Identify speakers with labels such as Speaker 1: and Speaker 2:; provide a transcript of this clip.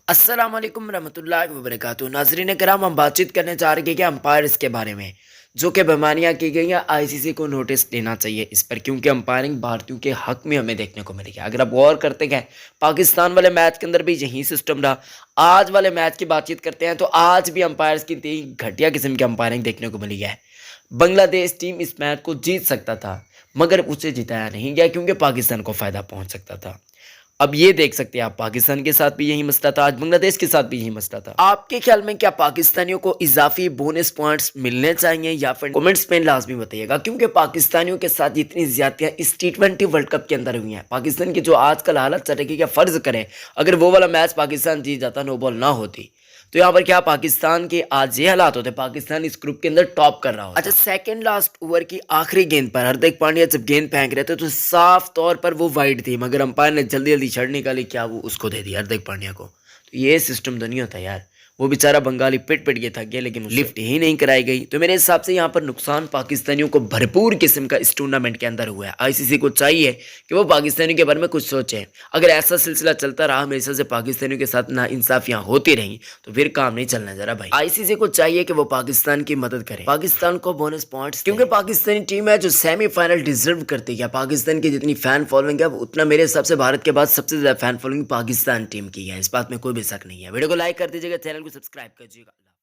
Speaker 1: अस्सलाम वालेकुम रहमतुल्लाहि व बरकातुहू। नाज़रीन करम, हम बातचीत करने जा रहे हैं कि अंपायर्स के बारे में जो कि बेईमानियाँ की गई हैं। आईसीसी को नोटिस देना चाहिए इस पर, क्योंकि अंपायरिंग भारतीयों के हक में हमें देखने को मिली है। अगर आप गौर करते हैं, पाकिस्तान वाले मैच के अंदर भी यही सिस्टम रहा। आज वाले मैच की बातचीत करते हैं तो आज भी अंपायर्स की इतनी घटिया किस्म की अंपायरिंग देखने को मिली है। बांग्लादेश टीम इस मैच को जीत सकता था, मगर उसे जिताया नहीं गया क्योंकि पाकिस्तान को फ़ायदा पहुंच सकता था। अब ये देख सकते हैं आप, पाकिस्तान के साथ भी यही मसला था, आज बांग्लादेश के साथ भी यही मसला था। आपके ख्याल में क्या पाकिस्तानियों को इजाफी बोनस पॉइंट्स मिलने चाहिए या फिर कमेंट्स में लाजमी बताइएगा, क्योंकि पाकिस्तानियों के साथ इतनी ज्यादतियां इस T20 वर्ल्ड कप के अंदर हुई हैं। पाकिस्तान की जो आजकल हालत चल रही है, फर्ज करें अगर वो वाला मैच पाकिस्तान जीत जाता, नो बॉल ना होती, तो यहाँ पर क्या पाकिस्तान के आज ये हालात होते, पाकिस्तान इस ग्रुप के अंदर टॉप कर रहा होता। अच्छा, सेकंड लास्ट ओवर की आखिरी गेंद पर हार्दिक पांड्या जब गेंद फेंक रहे थे तो साफ तौर पर वो वाइड थी, मगर अंपायर ने जल्दी जल्दी छड़ निकाली, क्या वो उसको दे दी हार्दिक पांड्या को। तो ये सिस्टम तो नहीं होता यार। वो बेचारा बंगाली पिट पिट के थक गया, लेकिन लिफ्ट ही नहीं कराई गई। तो मेरे हिसाब से यहाँ पर नुकसान पाकिस्तानियों को भरपूर किस्म का इस टूर्नामेंट के अंदर हुआ है। आईसीसी को चाहिए कि वो पाकिस्तानियों के बारे में कुछ सोचे। अगर ऐसा सिलसिला चलता रहा, हमेशा से पाकिस्तानियों के साथ ना इंसाफियां होती रही, तो फिर काम नहीं चलना जरा भाई। आईसीसी को चाहिए कि वो पाकिस्तान की मदद करे, पाकिस्तान को बोनस पॉइंट्स, क्योंकि पाकिस्तानी टीम है जो सेमीफाइनल डिजर्व करती है। पाकिस्तान की जितनी फैन फॉलोइंग है, उतना मेरे हिसाब से भारत के बाद सबसे ज्यादा फैन फॉलोइंग पाकिस्तान टीम की है। इस बात में कोई भी शक नहीं है। वीडियो को लाइक कर दीजिएगा, चैनल को सब्सक्राइब कर दीजिएगा।